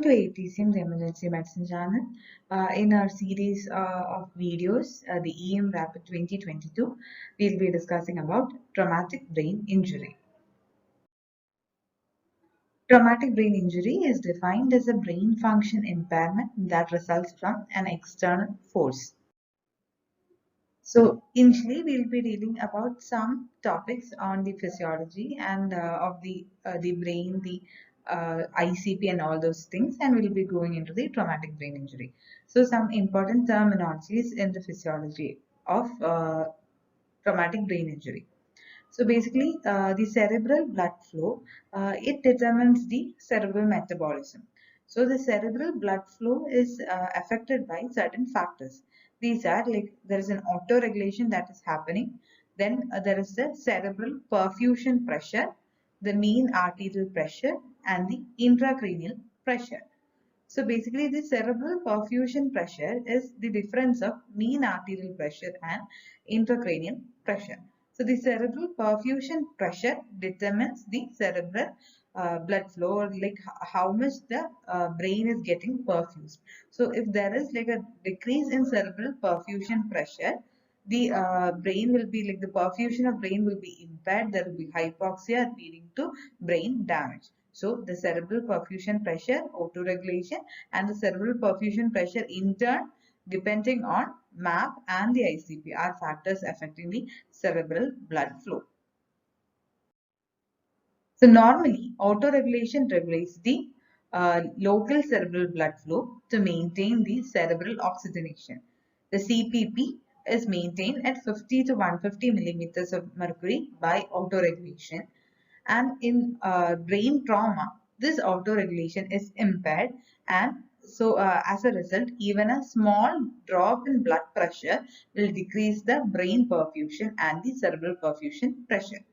to AETCM, the Emergency Medicine channel. In our series of videos, the EM Rapid 2022, we'll be discussing about traumatic brain injury. Traumatic brain injury is defined as a brain function impairment that results from an external force. So initially, we'll be reading about some topics on the physiology and of the brain, the ICP and all those things, and we'll be going into the traumatic brain injury. So some important terminologies in the physiology of traumatic brain injury. So basically, the cerebral blood flow, it determines the cerebral metabolism. So the cerebral blood flow is affected by certain factors. These are like there is an auto-regulation that is happening. Then there is the cerebral perfusion pressure, the mean arterial pressure, and the intracranial pressure. So basically, the cerebral perfusion pressure is the difference of mean arterial pressure and intracranial pressure. So the cerebral perfusion pressure determines the cerebral blood flow, or like how much the brain is getting perfused. So if there is like a decrease in cerebral perfusion pressure, the brain will be like the perfusion of brain will be impaired. There will be hypoxia leading to brain damage. So the cerebral perfusion pressure, autoregulation, and the cerebral perfusion pressure in turn, depending on MAP and the ICP, are factors affecting the cerebral blood flow. So normally, autoregulation regulates the local cerebral blood flow to maintain the cerebral oxygenation. The CPP is maintained at 50 to 150 millimeters of mercury by autoregulation. And in brain trauma, this autoregulation is impaired, and so as a result, even a small drop in blood pressure will decrease the brain perfusion and the cerebral perfusion pressure.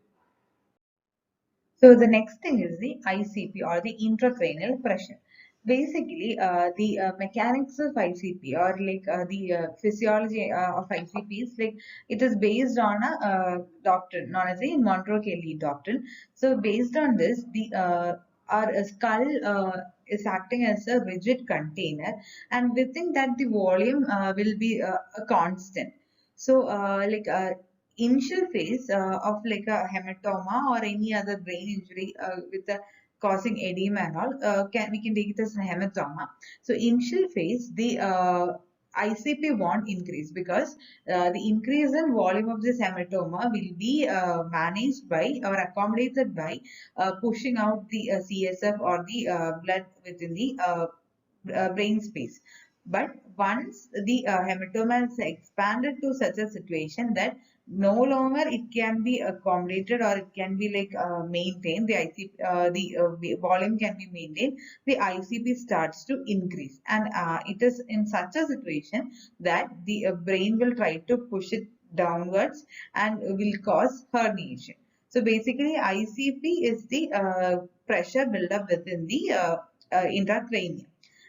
So the next thing is the ICP, or the intracranial pressure. Basically, the mechanics of ICP, or like the physiology of ICP is like it is based on a doctrine known as the Monroe-Kelly doctrine. So based on this, the our skull is acting as a rigid container, and within that the volume will be a constant. So initial phase of like a hematoma or any other brain injury with a causing edema and all, we can take it as a hematoma. So initial phase, the ICP won't increase because the increase in volume of this hematoma will be managed by or accommodated by pushing out the CSF or the blood within the brain space. But once the hematoma is expanded to such a situation that no longer it can be accommodated, or it can be like maintained, the ICP, volume can be maintained, the ICP starts to increase, and it is in such a situation that the brain will try to push it downwards and will cause herniation. So basically, ICP is the pressure buildup within the intracranial,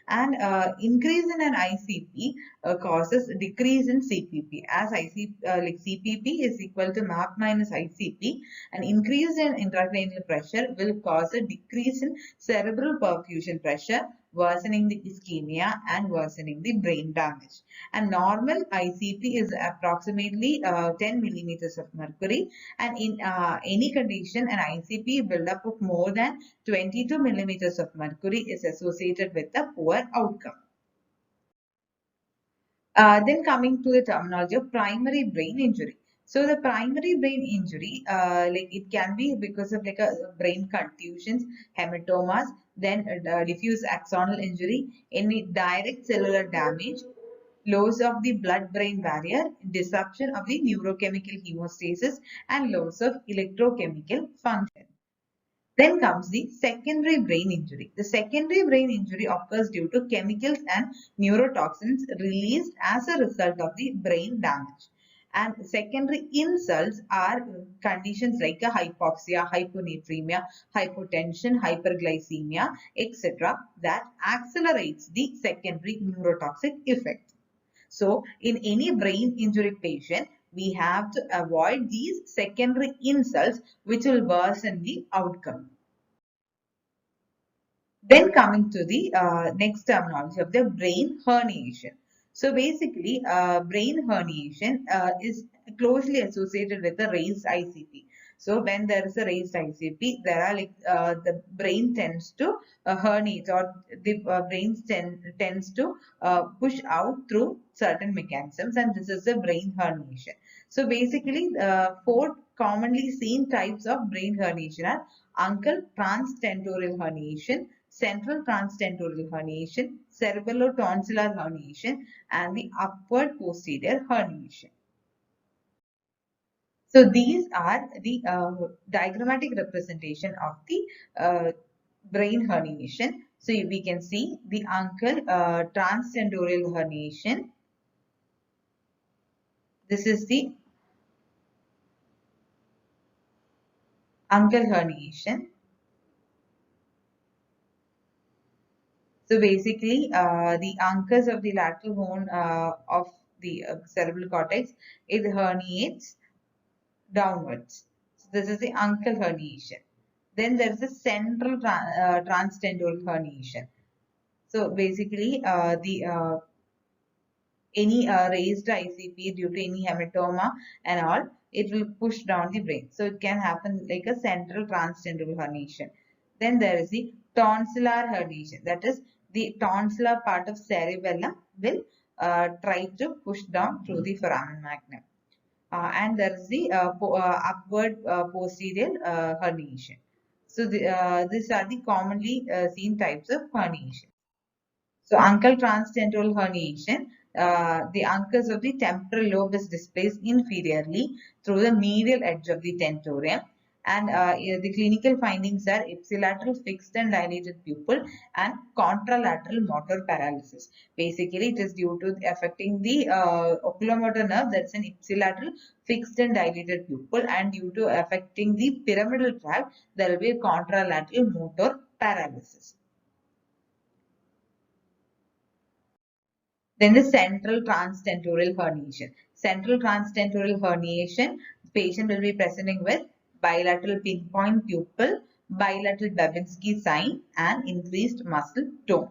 and increase in an ICP causes decrease in CPP, as like CPP is equal to MAP minus ICP. An increase in intracranial pressure will cause a decrease in cerebral perfusion pressure, worsening the ischemia and worsening the brain damage. And normal ICP is approximately 10 millimeters of mercury, and in any condition an ICP buildup of more than 22 millimeters of mercury is associated with a poor outcome. Then coming to the terminology of primary brain injury. So the primary brain injury, like it can be because of like a brain contusions, hematomas, then diffuse axonal injury, any direct cellular damage, loss of the blood-brain barrier, disruption of the neurochemical hemostasis, and loss of electrochemical function. Then comes the secondary brain injury. The secondary brain injury occurs due to chemicals and neurotoxins released as a result of the brain damage. And secondary insults are conditions like a hypoxia, hyponatremia, hypotension, hyperglycemia, etc. that accelerates the secondary neurotoxic effect. So in any brain injury patient, we have to avoid these secondary insults which will worsen the outcome. Then coming to the next terminology of the brain herniation. So basically, brain herniation is closely associated with the raised ICP. So when there is a raised ICP, there are like the brain tends to herniate, or the tends to push out through certain mechanisms, and this is the brain herniation. So basically, four commonly seen types of brain herniation are uncal transtentorial herniation, central transtentorial herniation, cerebellotonsillar herniation, and the upward posterior herniation. So these are the diagrammatic representation of the brain herniation. So we can see the uncal transtentorial herniation. This is the uncal herniation. So basically, the uncus of the lateral horn of the cerebral cortex, it herniates downwards. So this is the uncal herniation. Then there is a central transtentorial herniation. So basically, the any raised ICP due to any hematoma and all, it will push down the brain. So it can happen like a central transtentorial herniation. Then there is the tonsillar herniation. That is, the tonsillar part of cerebellum will try to push down through the foramen magnum. And there is the upward posterior herniation. So these are the commonly seen types of herniation. So uncal transtentorial herniation, the uncus of the temporal lobe is displaced inferiorly through the medial edge of the tentorium. And the clinical findings are ipsilateral fixed and dilated pupil and contralateral motor paralysis. Basically, it is due to affecting the oculomotor nerve, that's an ipsilateral fixed and dilated pupil, and due to affecting the pyramidal tract, there will be a contralateral motor paralysis. Then the central transtentorial herniation. Central transtentorial herniation, the patient will be presenting with bilateral pinpoint pupil, bilateral Babinski sign, and increased muscle tone.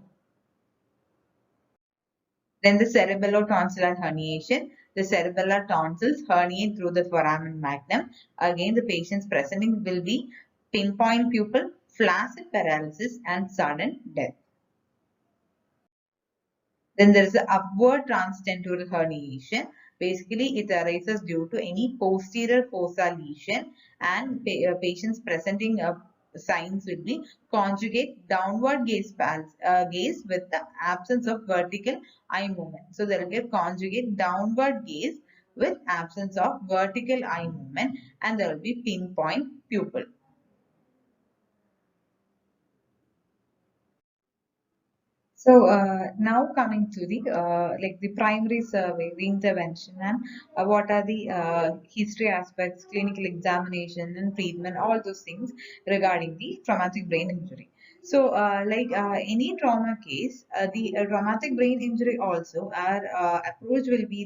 Then the cerebellotonsillar herniation. The cerebellar tonsils herniate through the foramen magnum. Again, the patient's presenting will be pinpoint pupil, flaccid paralysis, and sudden death. Then there is the upward transtentorial herniation. Basically, it arises due to any posterior fossa lesion, and patients presenting signs will be conjugate downward gaze with the absence of vertical eye movement. So there will be a conjugate downward gaze with absence of vertical eye movement, and there will be pinpoint pupil. So now coming to the like the primary survey, the intervention, and what are the history aspects, clinical examination, and treatment, all those things regarding the traumatic brain injury. So like any trauma case, the traumatic brain injury also, our approach will be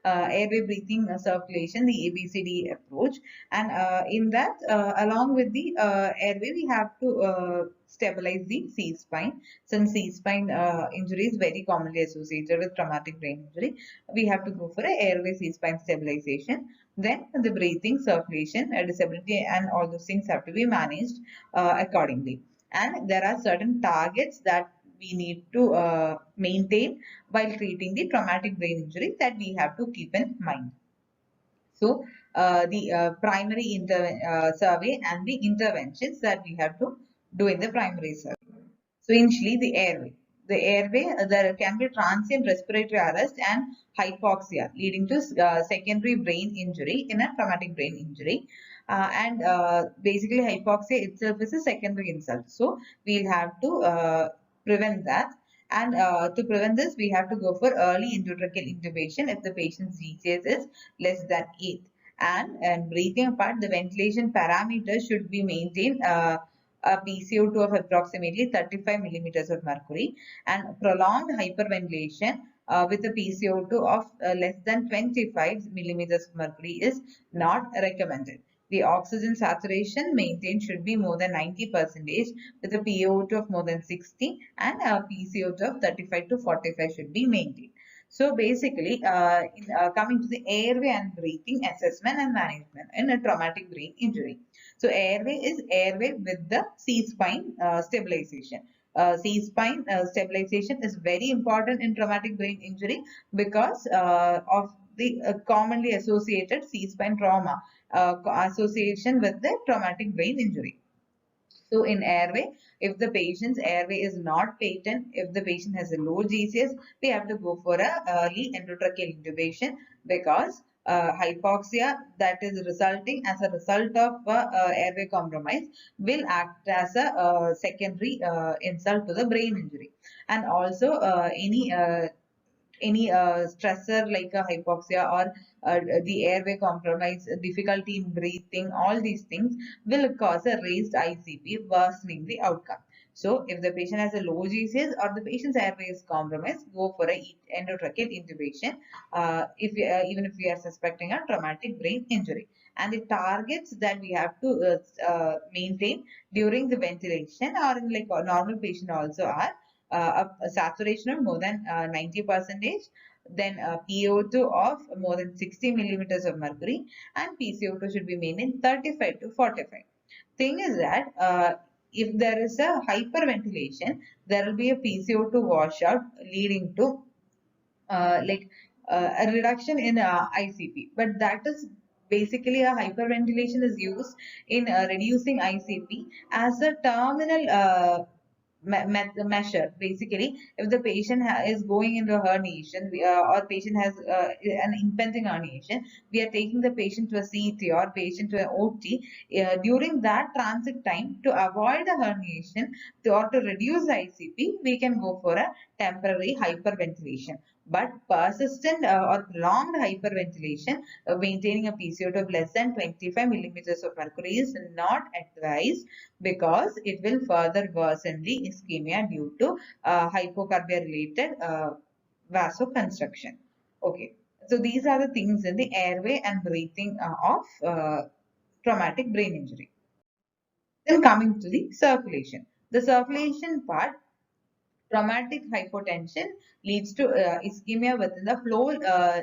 the airway breathing circulation, the ABCD approach, and in that along with the airway, we have to stabilize the C-spine. Since C-spine injury is very commonly associated with traumatic brain injury, we have to go for a airway C-spine stabilization. Then the breathing, circulation, disability, and all those things have to be managed accordingly. And there are certain targets that we need to maintain while treating the traumatic brain injury that we have to keep in mind. So the primary survey and the interventions that we have to do in the primary survey. So initially the airway. The airway, there can be transient respiratory arrest and hypoxia leading to secondary brain injury in a traumatic brain injury. And basically hypoxia itself is a secondary insult. So we'll have to prevent that. And to prevent this, we have to go for early endotracheal intubation if the patient's GCS is less than 8. And breathing apart, the ventilation parameters should be maintained a PCO2 of approximately 35 millimeters of mercury, and prolonged hyperventilation with a PCO2 of less than 25 millimeters of mercury is not recommended. The oxygen saturation maintained should be more than 90% with a PaO2 of more than 60 and a PCO2 of 35 to 45 should be maintained. So basically, coming to the airway and breathing assessment and management in a traumatic brain injury. So airway is airway with the C-spine stabilization. C-spine stabilization is very important in traumatic brain injury because of the commonly associated C-spine trauma association with the traumatic brain injury. So in airway, if the patient's airway is not patent, if the patient has a low GCS, we have to go for a early endotracheal intubation because hypoxia that is resulting as a result of airway compromise will act as a secondary insult to the brain injury. And also any stressor like a hypoxia or the airway compromise, difficulty in breathing, all these things will cause a raised ICP, worsening the outcome. So, if the patient has a low GCS or the patient's airway is compromised, go for a endotracheal intubation. Even if we are suspecting a traumatic brain injury, and the targets that we have to maintain during the ventilation or in like a normal patient also are a saturation of more than 90%, then PO2 of more than 60 millimeters of mercury, and PCO2 should be maintained 35 to 45. Thing is that if there is a hyperventilation, there will be a PCO2 washout leading to a reduction in ICP. But that is basically a hyperventilation is used in reducing ICP as a terminal measure. Basically, if the patient is going into herniation or patient has an impending herniation, we are taking the patient to a CT or patient to an OT during that transit time to avoid a herniation or to reduce ICP, we can go for a temporary hyperventilation. But persistent or prolonged hyperventilation, maintaining a PCO2 of less than 25 millimeters of mercury is not advised because it will further worsen the ischemia due to hypocarbia related vasoconstriction. Okay, so these are the things in the airway and breathing of traumatic brain injury. Then coming to the circulation. The circulation part, traumatic hypotension leads to ischemia within the flow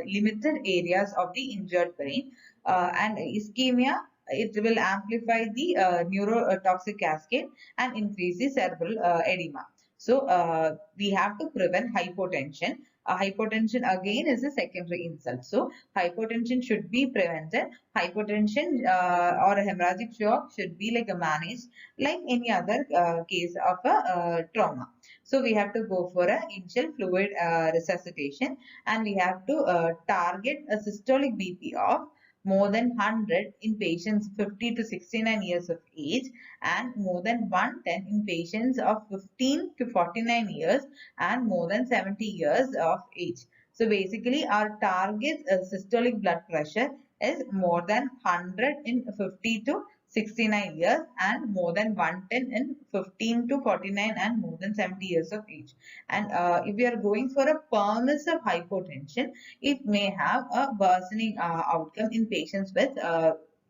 limited areas of the injured brain, and ischemia, it will amplify the neurotoxic cascade and increase the cerebral edema. So we have to prevent hypotension. Hypotension again is a secondary insult. So hypotension should be prevented. Hypotension or a hemorrhagic shock should be like a managed like any other case of a trauma. So we have to go for an initial fluid resuscitation, and we have to target a systolic BP of more than 100 in patients 50 to 69 years of age and more than 110 in patients of 15 to 49 years and more than 70 years of age. So basically our target systolic blood pressure is more than 100 in 50 to 69 years and more than 110 in 15 to 49 and more than 70 years of age. And if we are going for a permissive hypotension, it may have a worsening outcome in patients with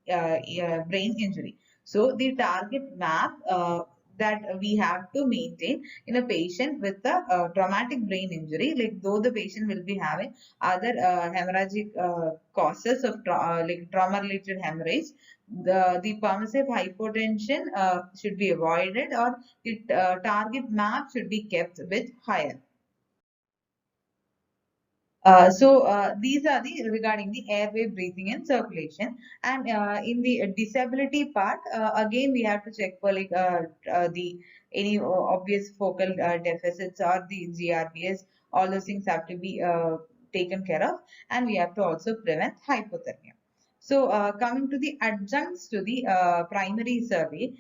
brain injury. So the target map that we have to maintain in a patient with a traumatic brain injury, like though the patient will be having other hemorrhagic causes of like trauma related hemorrhage, the permissive hypotension should be avoided, or the target map should be kept with higher. These are the regarding the airway, breathing and circulation. And in the disability part, again we have to check for like the any obvious focal deficits or the GRBS. All those things have to be taken care of, and we have to also prevent hypothermia. So coming to the adjuncts to the primary survey,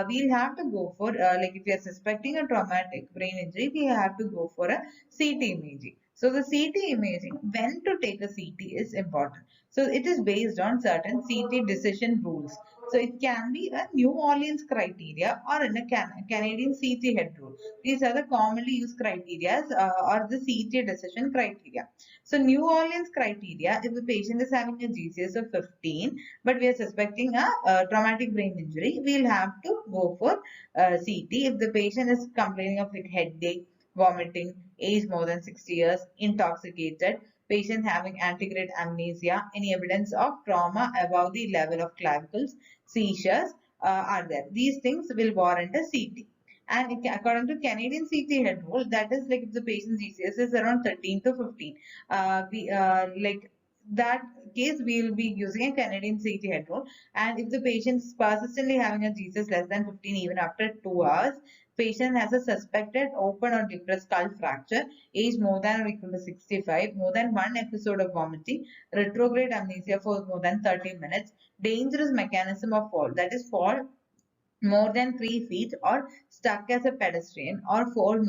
we'll have to go for like if we are suspecting a traumatic brain injury, we have to go for a CT imaging. So the CT imaging, when to take a CT is important. So it is based on certain CT decision rules. So it can be a New Orleans criteria or in a Canadian CT head rule. These are the commonly used criteria or the CT decision criteria. So New Orleans criteria, if the patient is having a GCS of 15, but we are suspecting a traumatic brain injury, we'll have to go for CT. If the patient is complaining of like headache, vomiting, age more than 60 years, intoxicated, patient having antegrade amnesia, any evidence of trauma above the level of clavicles, seizures are there. These things will warrant a CT. And according to Canadian CT head rule, that is like if the patient's GCS is around 13 to 15, like that case we will be using a Canadian CT head rule. And if the patient is persistently having a GCS less than 15 even after 2 hours, patient has a suspected open or depressed skull fracture, age more than or equal to 65, more than one episode of vomiting, retrograde amnesia for more than 30 minutes, dangerous mechanism of fall, that is fall more than 3 feet or stuck as a pedestrian or fall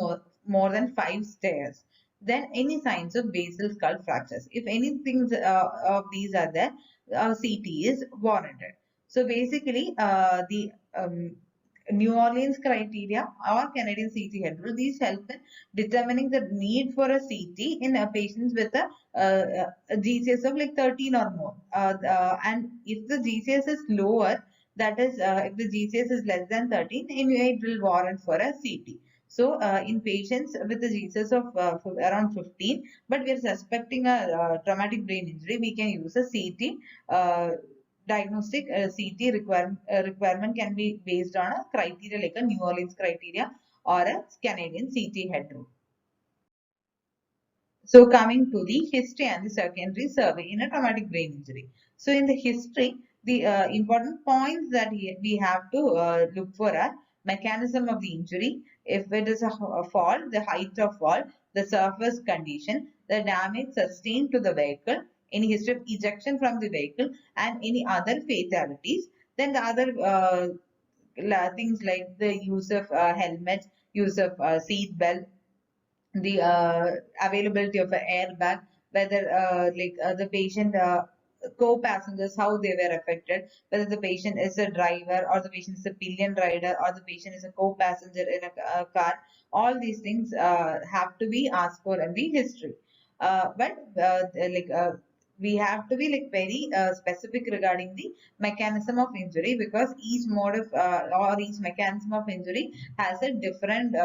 more than 5 stairs. Then any signs of basal skull fractures. If anything of these are there, CT is warranted. So basically, the New Orleans criteria or Canadian CT head rule, these help in determining the need for a CT in patients with a GCS of like 13 or more. And if the GCS is lower, that is, if the GCS is less than 13, it will warrant for a CT. So, in patients with the GCS of around 15, but we are suspecting a traumatic brain injury, we can use a CT. Diagnostic CT requirement can be based on a criteria like a New Orleans criteria or a Canadian CT head rule. So coming to the history and the secondary survey in a traumatic brain injury. So in the history, the important points that we have to look for are mechanism of the injury, if it is a fall, the height of fall, the surface condition, the damage sustained to the vehicle, any history of ejection from the vehicle, and any other fatalities. Then the other things like the use of helmet, use of seat belt, the availability of an airbag, whether the patient co-passengers, how they were affected, whether the patient is a driver or the patient is a pillion rider or the patient is a co-passenger in a car. All these things have to be asked for in the history. But we have to be like very specific regarding the mechanism of injury, because each mode of or each mechanism of injury has a different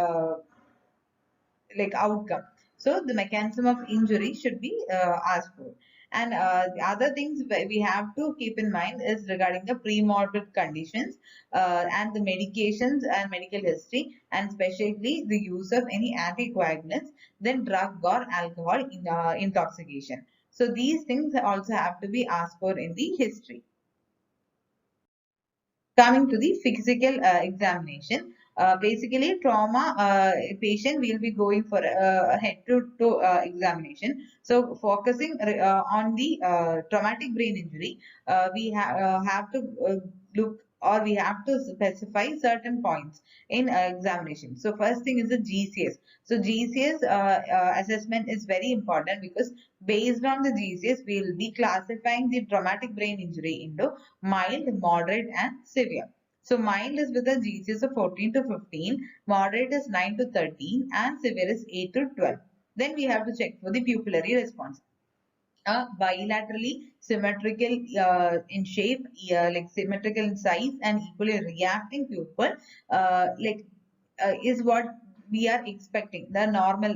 like outcome. So the mechanism of injury should be asked for. And the other things we have to keep in mind is regarding the pre-morbid conditions and the medications and medical history, and especially the use of any anticoagulants, then drug or alcohol intoxication. So these things also have to be asked for in the history. Coming to the physical examination, basically trauma patient will be going for a head-to-toe examination. So focusing on the traumatic brain injury, we have to look, or we have to specify certain points in examination. So first thing is the GCS. So GCS assessment is very important, because based on the GCS, we will be classifying the traumatic brain injury into mild, moderate, and severe. So mild is with a GCS of 14 to 15, moderate is 9 to 13, and severe is 8 to 12. Then we have to check for the pupillary response. Bilaterally symmetrical in shape, like symmetrical in size, and equally reacting pupil, is what we are expecting, the normal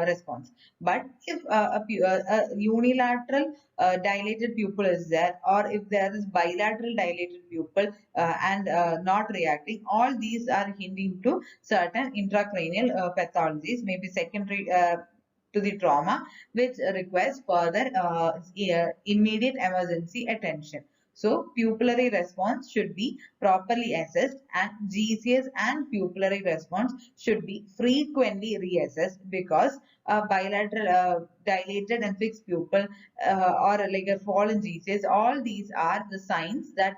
response. But if a unilateral dilated pupil is there, or if there is bilateral dilated pupil and not reacting, all these are hinting to certain intracranial pathologies, maybe secondary to the trauma, which requires further immediate emergency attention. So pupillary response should be properly assessed, and GCS and pupillary response should be frequently reassessed, because bilateral dilated and fixed pupil or like a fall in GCS, all these are the signs that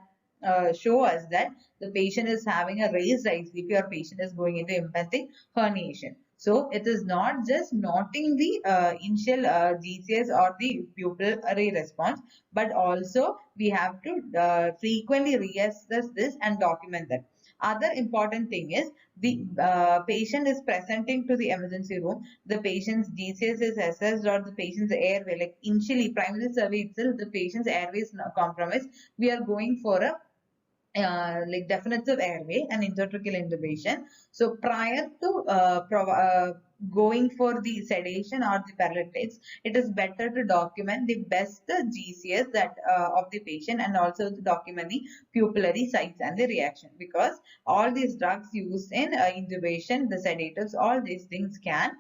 show us that the patient is having a raised ICP or patient is going into impending herniation. So it is not just noting the initial GCS or the pupillary response, but also we have to frequently reassess this and document that. Other important thing is the patient is presenting to the emergency room, the patient's GCS is assessed or the patient's airway, like initially primary survey itself, the patient's airway is compromised. We are going for a like definitive airway and intratracheal intubation. So prior to going for the sedation or the paralytics, it is better to document the best GCS that of the patient, and also to document the pupillary sites and the reaction, because all these drugs used in intubation, the sedatives, all these things can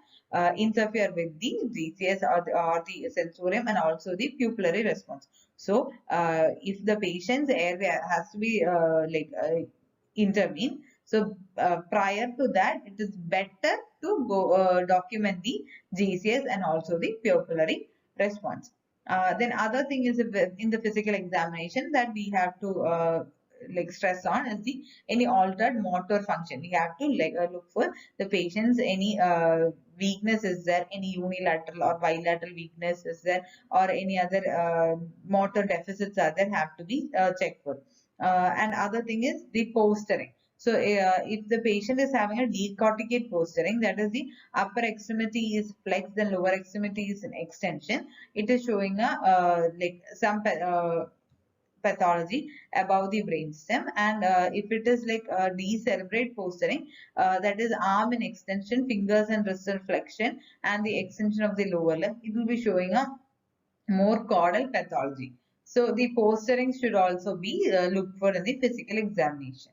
interfere with the GCS or the sensorium and also the pupillary response. So, if the patient's airway has to be intervene, so prior to that, it is better to go document the GCS and also the pupillary response. Then other thing is in the physical examination that we have to like stress on is the any altered motor function. We have to look for the patient's any weakness is there, any unilateral or bilateral weakness is there, or any other motor deficits are there, have to be checked for. And other thing is the posturing. So if the patient is having a decorticate posturing, that is the upper extremity is flexed and lower extremity is in extension, it is showing a like some pathology above the brainstem. And if it is like a decerebrate posturing, that is arm in extension, fingers and wrist flexion, and the extension of the lower limb, it will be showing a more caudal pathology. So the posturing should also be looked for in the physical examination.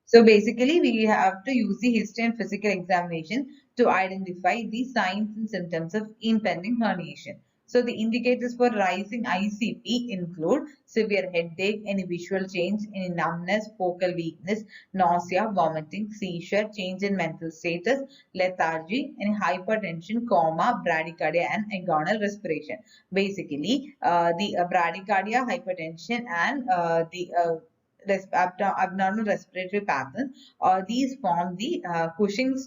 So basically, we have to use the history and physical examination to identify the signs and symptoms of impending herniation. So the indicators for rising ICP include severe headache, any visual change, any numbness, focal weakness, nausea, vomiting, seizure, change in mental status, lethargy, any hypertension, coma, bradycardia, and agonal respiration. Basically, the bradycardia, hypertension, and the abnormal respiratory pattern, these form the Cushing's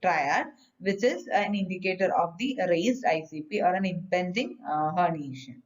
triad, which is an indicator of the raised ICP or an impending herniation.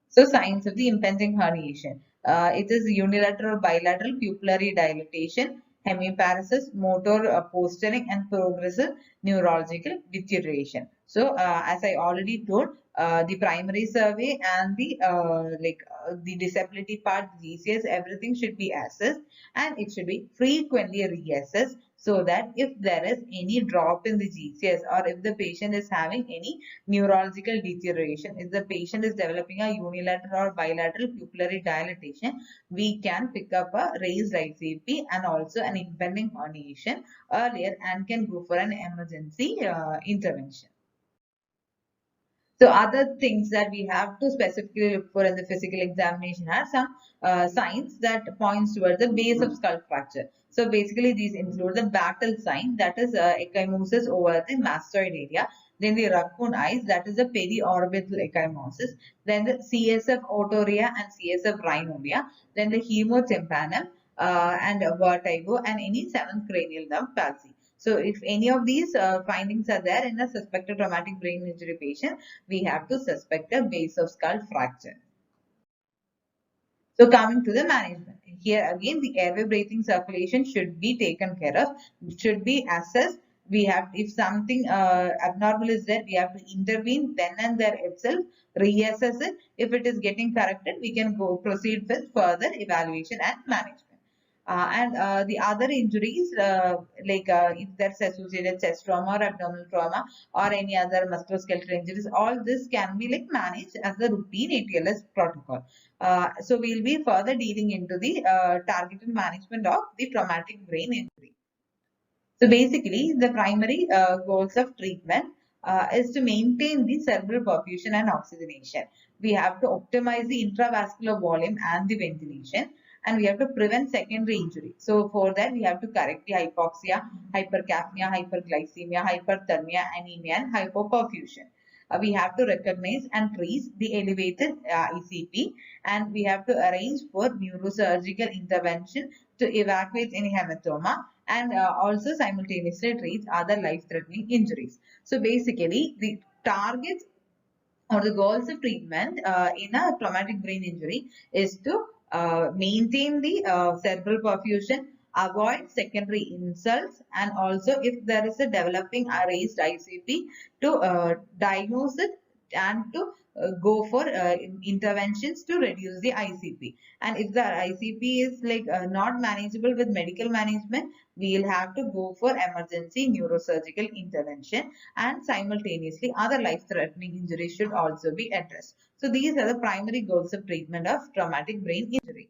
So signs of the impending herniation. It is unilateral or bilateral pupillary dilatation, hemiparesis, motor posturing, and progressive neurological deterioration. So as I already told, the primary survey and the disability part, GCS, everything should be assessed, and it should be frequently reassessed, so that if there is any drop in the GCS, or if the patient is having any neurological deterioration, if the patient is developing a unilateral or bilateral pupillary dilatation, we can pick up a raised ICP and also an impending herniation earlier and can go for an emergency intervention. So other things that we have to specifically look for in the physical examination are some signs that points towards the base of skull fracture. So basically these include the battle sign, that is ecchymosis over the mastoid area. Then the raccoon eyes, that is the periorbital ecchymosis. Then the CSF otorrhea and CSF rhinorrhea. Then the hemotympanum and vertigo and any seventh cranial nerve palsy. So if any of these findings are there in a suspected traumatic brain injury patient, we have to suspect a base of skull fracture. So coming to the management. Here again, the airway breathing circulation should be taken care of, should be assessed. We have, if something abnormal is there, we have to intervene then and there itself, reassess it. If it is getting corrected, we can proceed with further evaluation and management. And the other injuries, if there's associated chest trauma or abdominal trauma or any other musculoskeletal injuries, all this can be managed as the routine ATLS protocol. So we'll be further dealing into the targeted management of the traumatic brain injury. So basically, the primary goals of treatment is to maintain the cerebral perfusion and oxygenation. We have to optimize the intravascular volume and the ventilation, and we have to prevent secondary injury. So for that, we have to correct the hypoxia, hypercapnia, hyperglycemia, hyperthermia, anemia, and hypoperfusion. we have to recognize and trace the elevated ICP, and we have to arrange for neurosurgical intervention to evacuate any hematoma, and also simultaneously treat other life-threatening injuries. So basically, the targets or the goals of treatment in a traumatic brain injury is to maintain the cerebral perfusion, avoid secondary insults, and also if there is a developing raised ICP, to diagnose it and to go for interventions to reduce the ICP. And if the ICP is like not manageable with medical management, we will have to go for emergency neurosurgical intervention, and simultaneously other life-threatening injuries should also be addressed. So these are the primary goals of treatment of traumatic brain injury.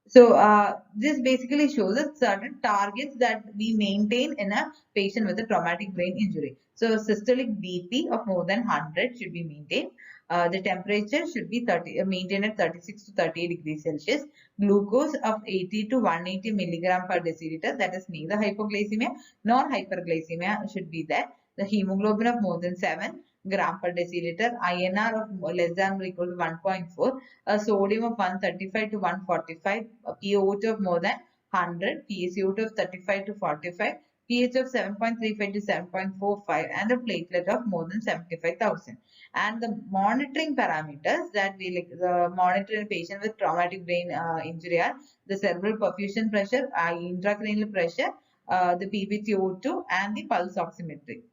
So this basically shows us certain targets that we maintain in a patient with a traumatic brain injury. So systolic BP of more than 100 should be maintained. The temperature should be maintained at 36 to 38 degrees Celsius. Glucose of 80 to 180 milligram per deciliter, that is neither hypoglycemia nor hyperglycemia should be there. The hemoglobin of more than 7 gram per deciliter, INR of less than or equal to 1.4, a sodium of 135 to 145, a PaO2 of more than 100, PaCO2 of 35 to 45, pH of 7.35 to 7.45, and a platelet of more than 75,000. And the monitoring parameters that we like monitor in a patient with traumatic brain injury are the cerebral perfusion pressure, intracranial pressure, the PbCO2, and the pulse oximetry.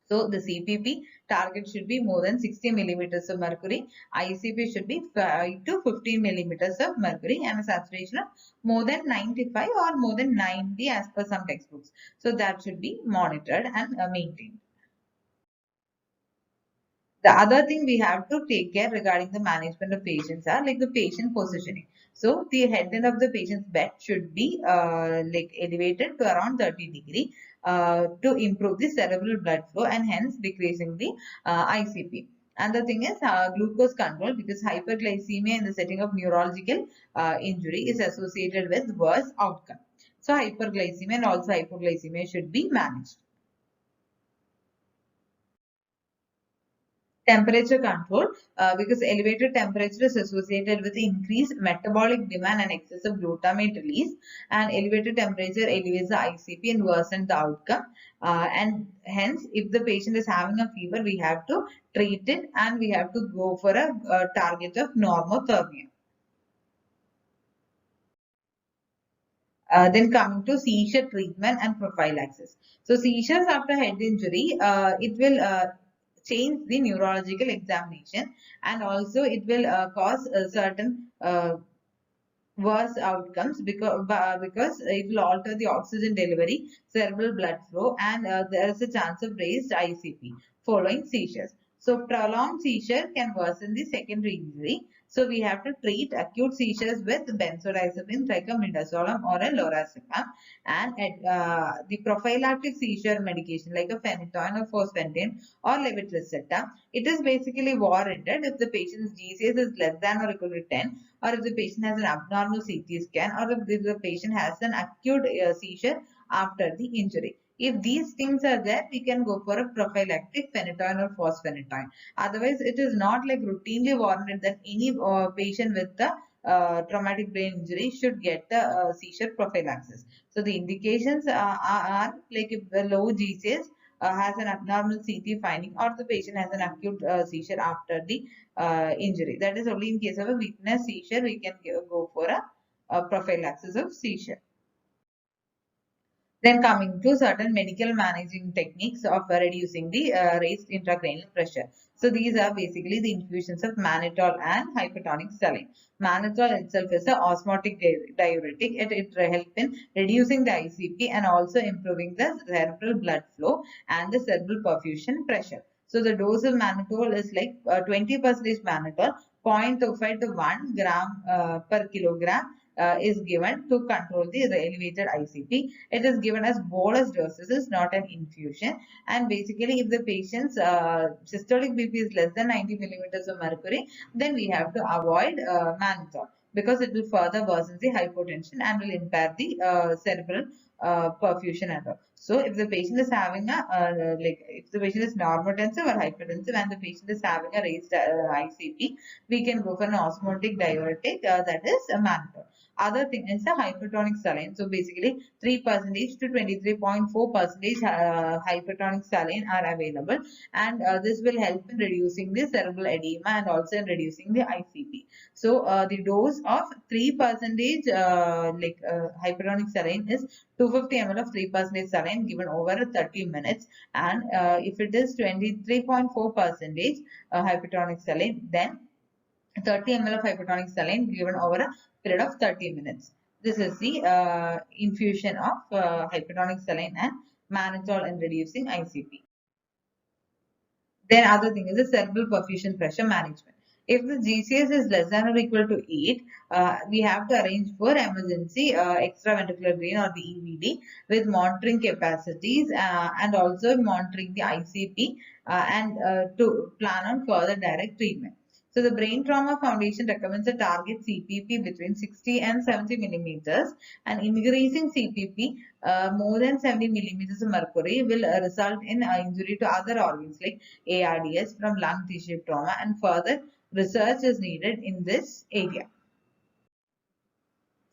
So the CPP target should be more than 60 millimeters of mercury. ICP should be 5 to 15 millimeters of mercury, and a saturation of more than 95 or more than 90 as per some textbooks. So that should be monitored and maintained. The other thing we have to take care regarding the management of patients are like the patient positioning. So the head end of the patient's bed should be like elevated to around 30 degrees to improve the cerebral blood flow and hence decreasing the ICP. And the thing is glucose control, because hyperglycemia in the setting of neurological injury is associated with worse outcome. So hyperglycemia and also hypoglycemia should be managed. Temperature control, because elevated temperature is associated with increased metabolic demand and excessive glutamate release, and elevated temperature elevates the ICP and worsens the outcome, and hence if the patient is having a fever, we have to treat it and we have to go for a target of normothermia. Then coming to seizure treatment and prophylaxis. So seizures after head injury, it will change the neurological examination, and also it will cause certain worse outcomes because it will alter the oxygen delivery, cerebral blood flow, and there is a chance of raised ICP following seizures. So prolonged seizure can worsen the secondary injury. So we have to treat acute seizures with benzodiazepine, triamcinolone, or a lorazepam, and the prophylactic seizure medication like a phenytoin or fosfentin or levetiracetam. It is basically warranted if the patient's GCS is less than or equal to 10, or if the patient has an abnormal CT scan, or if the patient has an acute seizure after the injury. If these things are there, we can go for a prophylactic phenytoin or fosfenitoin. Otherwise, it is not like routinely warranted that any patient with the traumatic brain injury should get the seizure prophylaxis. So the indications are like if the low GCS has an abnormal CT finding, or the patient has an acute seizure after the injury. That is only in case of a weakness seizure we can go for a prophylaxis of seizure. Then coming to certain medical managing techniques of reducing the raised intracranial pressure. So these are basically the infusions of mannitol and hypertonic saline. Mannitol itself is an osmotic diuretic. It helps in reducing the ICP and also improving the cerebral blood flow and the cerebral perfusion pressure. So the dose of mannitol is like 20% mannitol, 0.05 to 1 gram per kilogram is given to control the elevated ICP. It is given as bolus doses, not an infusion. And basically, if the patient's systolic BP is less than 90 millimeters of mercury, then we have to avoid mannitol. because it will further worsen the hypotension and will impair the cerebral perfusion and all. So if the patient is having a if the patient is normotensive or hypertensive and the patient is having a raised ICP, we can go for an osmotic diuretic, that is a mannitol. Other thing is the hypertonic saline. So basically 3% to 23.4% hypertonic saline are available, and this will help in reducing the cerebral edema and also in reducing the ICP. So the dose of 3% hypertonic saline is 250 ml of 3% saline given over 30 minutes, and if it is 23.4% hypertonic saline, then 30 ml of hypertonic saline given over a period of 30 minutes. This is the infusion of hypertonic saline and mannitol in reducing ICP. Then other thing is the cerebral perfusion pressure management. If the GCS is less than or equal to 8, we have to arrange for emergency extraventricular drain or the EVD with monitoring capacities and also monitoring the ICP and to plan on further direct treatment. So the Brain Trauma Foundation recommends a target CPP between 60 and 70 millimeters, and increasing CPP more than 70 millimeters of mercury will result in injury to other organs like ARDS from lung tissue trauma, and further research is needed in this area.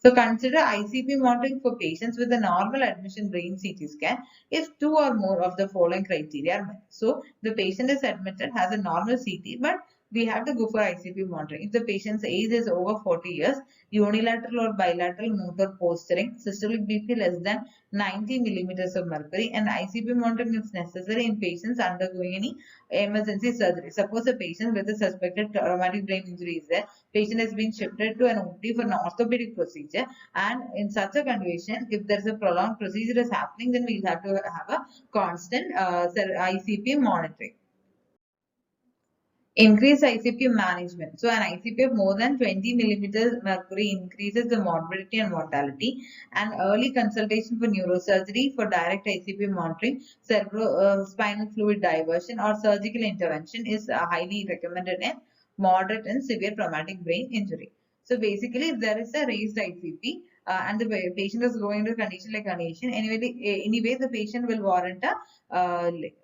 So consider ICP monitoring for patients with a normal admission brain CT scan if two or more of the following criteria are met. So the patient is admitted, has a normal CT, but we have to go for ICP monitoring. If the patient's age is over 40 years, unilateral or bilateral motor posturing, systolic BP less than 90 millimeters of mercury, and ICP monitoring is necessary in patients undergoing any emergency surgery. Suppose a patient with a suspected traumatic brain injury is there, patient has been shifted to an OT for an orthopedic procedure, and in such a condition, if there is a prolonged procedure is happening, then we will have to have a constant ICP monitoring. Increased ICP management. So an ICP of more than 20 millimeters mercury increases the morbidity and mortality, and early consultation for neurosurgery for direct ICP monitoring, cerebrospinal fluid diversion or surgical intervention is highly recommended in moderate and severe traumatic brain injury. So basically, if there is a raised ICP and the patient is going into a condition like herniation, anyway, the patient will warrant a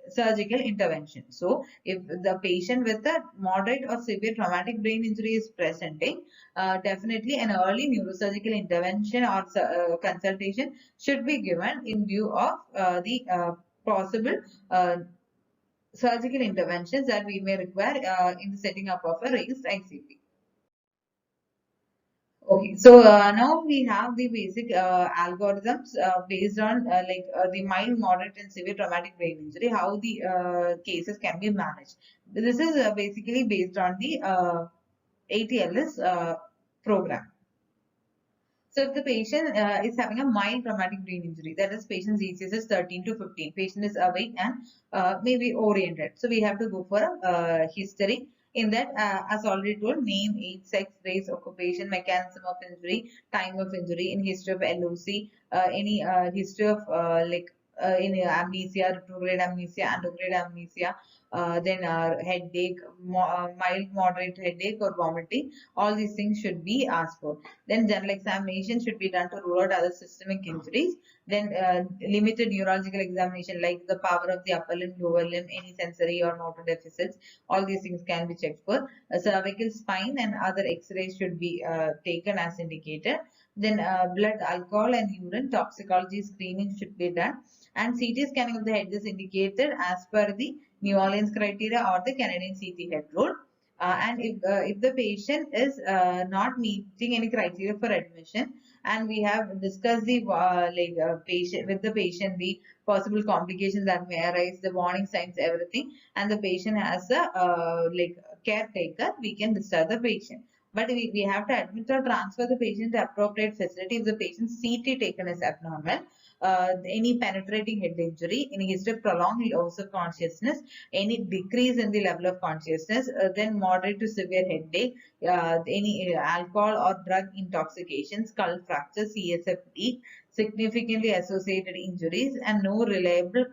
surgical intervention. So if the patient with a moderate or severe traumatic brain injury is presenting, definitely an early neurosurgical intervention or consultation should be given in view of the possible surgical interventions that we may require in the setting up of a raised ICP. Okay, so now we have the basic algorithms based on the mild, moderate, and severe traumatic brain injury, how the cases can be managed. This is basically based on the ATLS program. So if the patient is having a mild traumatic brain injury, that is patient's ECS is 13 to 15, patient is awake and maybe oriented. So we have to go for a history. In that, as already told, name, age, sex, race, occupation, mechanism of injury, time of injury, in history of LOC, any history of in amnesia, retrograde amnesia, anterograde amnesia, then headache, mild, moderate headache or vomiting. All these things should be asked for. Then general examination should be done to rule out other systemic injuries. Then limited neurological examination like the power of the upper limb, lower limb, any sensory or motor deficits. All these things can be checked for. Cervical spine and other x-rays should be taken as indicated. Then blood, alcohol and urine toxicology screening should be done. And CT scanning of the head is indicated as per the New Orleans criteria or the Canadian CT head rule. And if the patient is not meeting any criteria for admission, and we have discussed the patient with the patient the possible complications that may arise, the warning signs, everything, and the patient has a caretaker, we can discharge the patient. But we have to admit or transfer the patient to appropriate facility if the patient's CT taken is abnormal. Any penetrating head injury, any history of prolonged loss of consciousness, any decrease in the level of consciousness, then moderate to severe headache, any alcohol or drug intoxication, skull fracture, CSF leak, significantly associated injuries, and no reliable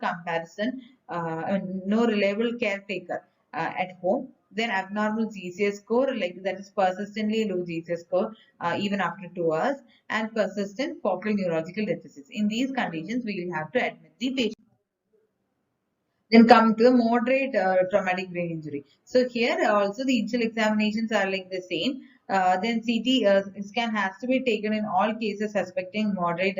caretaker at home, Then abnormal GCS score, like that is persistently low GCS score even after 2 hours, and persistent focal neurological deficits. In these conditions, we will have to admit the patient. Then come to the moderate traumatic brain injury. So here also the initial examinations are like the same. Then CT scan has to be taken in all cases suspecting moderate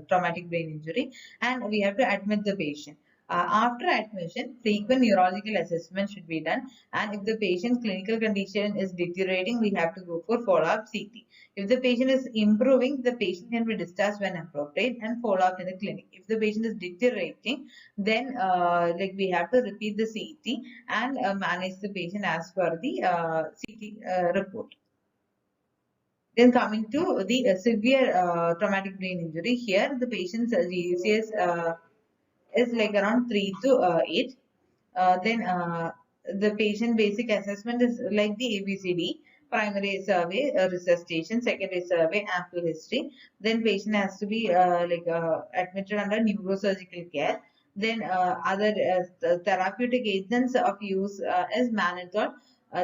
traumatic brain injury, and we have to admit the patient. After admission, frequent neurological assessment should be done, and if the patient's clinical condition is deteriorating, we have to go for follow-up CT. If the patient is improving, the patient can be discharged when appropriate and follow up in the clinic. If the patient is deteriorating, then like we have to repeat the CT and manage the patient as per the CT report. Then coming to the severe traumatic brain injury, here the patient's GCS is like around 3 to 8. Then the patient basic assessment is like the ABCD: primary survey, resuscitation; secondary survey, ample history. Then patient has to be admitted under neurosurgical care. Then other therapeutic agents of use is mannitol,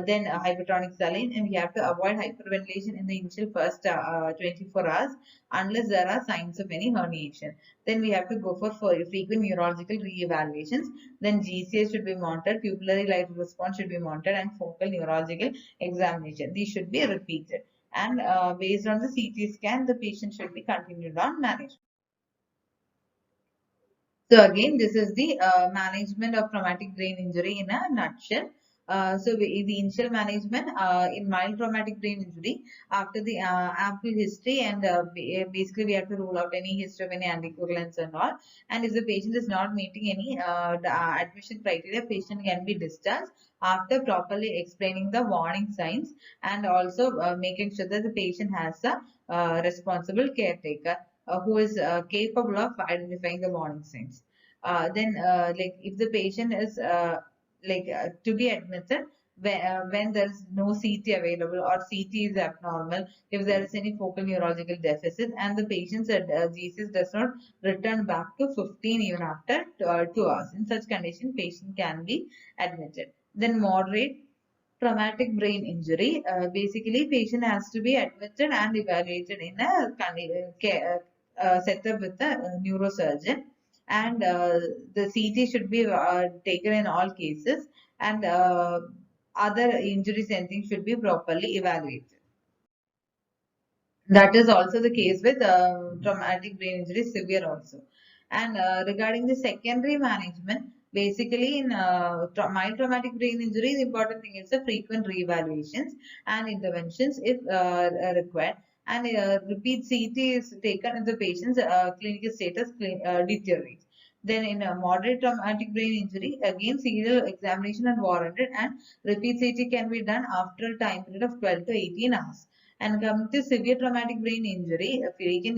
then hypertonic saline, and we have to avoid hyperventilation in the initial first 24 hours unless there are signs of any herniation. Then we have to go for frequent neurological re-evaluations. Then GCS should be monitored, pupillary light response should be monitored, and focal neurological examination. These should be repeated. And based on the CT scan, the patient should be continued on management. So again, this is the management of traumatic brain injury in a nutshell. The initial management in mild traumatic brain injury, after the ample history, and basically we have to rule out any history of any anticoagulants and all. And if the patient is not meeting any admission criteria, patient can be discharged after properly explaining the warning signs, and also making sure that the patient has a responsible caretaker who is capable of identifying the warning signs. Then, like if the patient is to be admitted when there is no CT available or CT is abnormal, if there is any focal neurological deficit, and the patient's GCS does not return back to 15 even after 2 hours. In such condition, patient can be admitted. Then moderate traumatic brain injury. Basically, patient has to be admitted and evaluated in a setup with a neurosurgeon, and the CT should be taken in all cases, and other injuries anything should be properly evaluated. That is also the case with traumatic brain injury, severe also. And regarding the secondary management, basically in mild traumatic brain injury, the important thing is the frequent re-evaluations and interventions if required. And repeat CT is taken if the patient's clinical status deteriorates. Then in a moderate traumatic brain injury, again serial examination and warranted, and repeat CT can be done after a time period of 12 to 18 hours. And coming to severe traumatic brain injury, frequent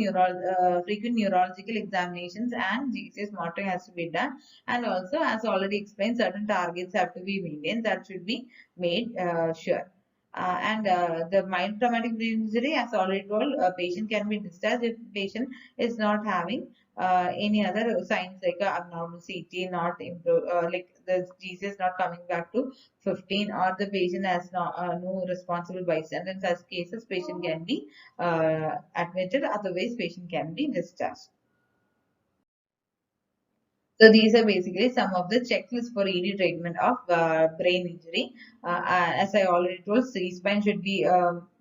neurological examinations and GCS monitoring has to be done. And also, as already explained, certain targets have to be maintained. That should be made sure. And the mild traumatic brain injury, as already told, a patient can be discharged if patient is not having any other signs like abnormal CT, not improve, like the GCS not coming back to 15, or the patient has no responsible bystander. In such cases, patient can be admitted, otherwise patient can be discharged. So these are basically some of the checklists for ED treatment of brain injury. As I already told, C-spine should be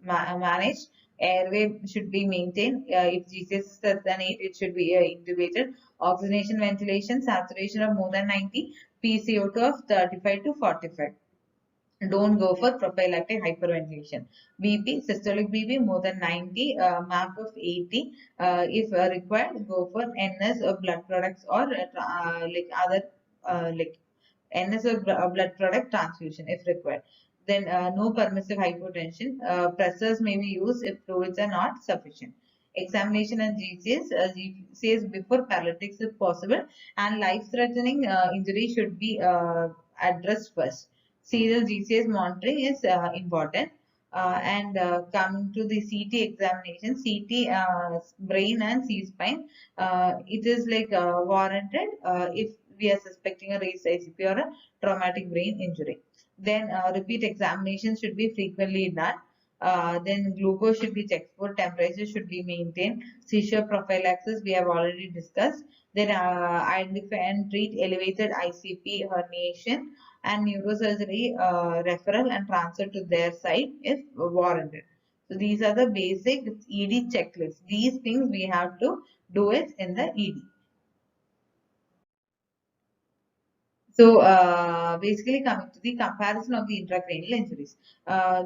managed. Airway should be maintained. If GCS is less than 8, it should be intubated. Oxygenation, ventilation, saturation of more than 90, PCO2 of 35 to 45. Don't go for prophylactic hyperventilation. BP, systolic BP more than 90, MAP of 80. If required, go for NS of blood products, or like other like NS or blood product transfusion if required. Then no permissive hypotension. Pressors may be used if fluids are not sufficient. Examination and GCS before paralytics if possible, and life-threatening injury should be addressed first. Serial GCS monitoring is important. And coming to the CT examination, CT brain and C-spine, it is like warranted if we are suspecting a raised ICP or a traumatic brain injury. Then repeat examinations should be frequently done. Then glucose should be checked for, temperature should be maintained. Seizure prophylaxis we have already discussed. Then identify and treat elevated ICP herniation, and neurosurgery referral and transfer to their site if warranted. So these are the basic ED checklist. These things we have to do it in the ED. So basically coming to the comparison of the intracranial injuries,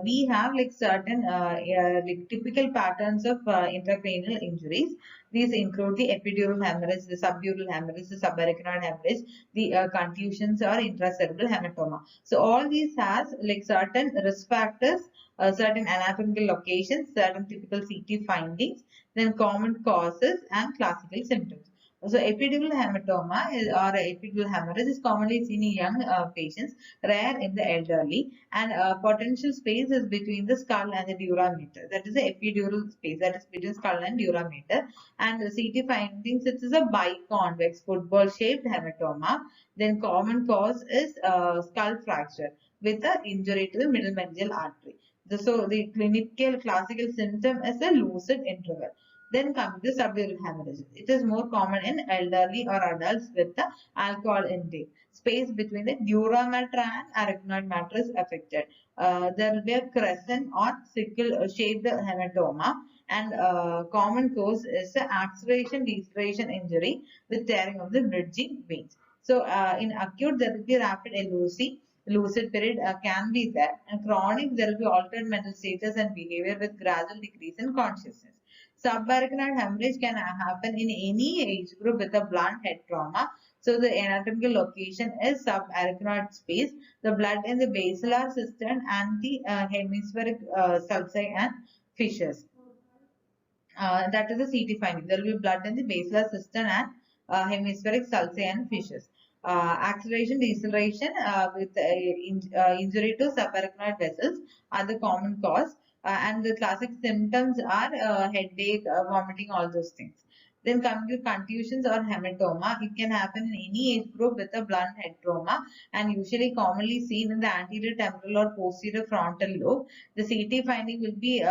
we have like certain like typical patterns of intracranial injuries. These include the epidural hemorrhage, the subdural hemorrhage, the subarachnoid hemorrhage, the contusions or intracerebral hematoma. So all these has like certain risk factors, certain anatomical locations, certain typical CT findings, then common causes and classical symptoms. So epidural hematoma or epidural hemorrhage is commonly seen in young patients, rare in the elderly, and potential space is between the skull and the dura mater. That is the epidural space, that is between skull and dura mater. And the CT findings, it is a biconvex football-shaped hematoma. Then common cause is skull fracture with an injury to the middle meningeal artery. So the clinical classical symptom is a lucid interval. Then comes the subdural hemorrhage. It is more common in elderly or adults with the alcohol intake. Space between the dura mater and arachnoid mater is affected. There will be a crescent or sickle-shaped hematoma, and common cause is the acceleration deceleration injury with tearing of the bridging veins. So in acute, there will be rapid LOC. Lucid period can be there, and chronic, there will be altered mental status and behavior with gradual decrease in consciousness. Subarachnoid hemorrhage can happen in any age group with a blunt head trauma. So the anatomical location is subarachnoid space. The blood in the basilar cistern and the hemispheric sulci and fissures. That is the CT finding. There will be blood in the basilar cistern and hemispheric sulci and fissures. Acceleration, deceleration with injury to subarachnoid vessels are the common cause. And the classic symptoms are headache, vomiting, all those things. Then coming to contusions or hematoma, it can happen in any age group with a blunt head trauma and usually commonly seen in the anterior temporal or posterior frontal lobe. The CT finding will be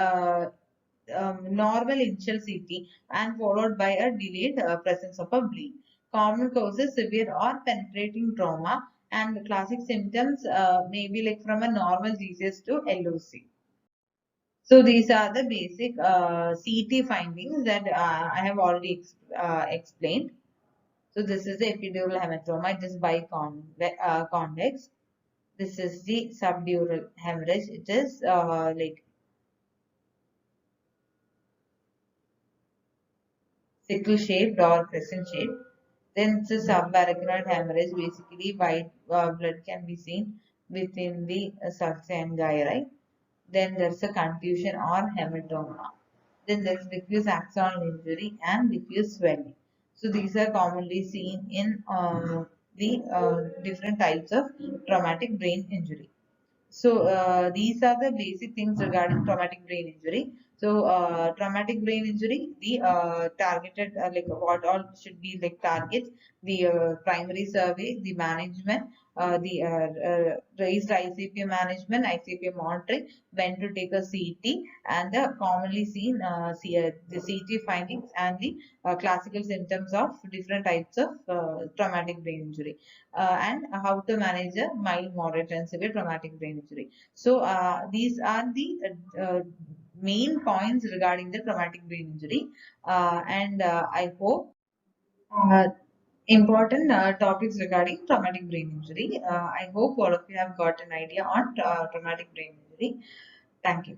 normal initial CT and followed by a delayed presence of a bleed. Common causes severe or penetrating trauma, and classic symptoms may be like from a normal GCS to LOC. So these are the basic CT findings that I have already explained. So this is the epidural hematoma, it is biconvex. This is the subdural hemorrhage, it is like sickle shaped or crescent shaped. Then it's a subarachnoid hemorrhage. Basically, white blood can be seen within the sulci and gyri. Then there's a contusion or hematoma. Then there's diffuse axonal injury and diffuse swelling. So these are commonly seen in the different types of traumatic brain injury. So these are the basic things regarding traumatic brain injury. So traumatic brain injury, the targeted like what all should be like targets, the primary survey, the management, the raised ICP management, ICP monitoring, when to take a CT, and the commonly seen the CT findings and the classical symptoms of different types of traumatic brain injury, and how to manage a mild, moderate, and severe traumatic brain injury. So these are the main points regarding the traumatic brain injury, and I hope uh, important topics regarding traumatic brain injury. I hope all of you have got an idea on traumatic brain injury. Thank you.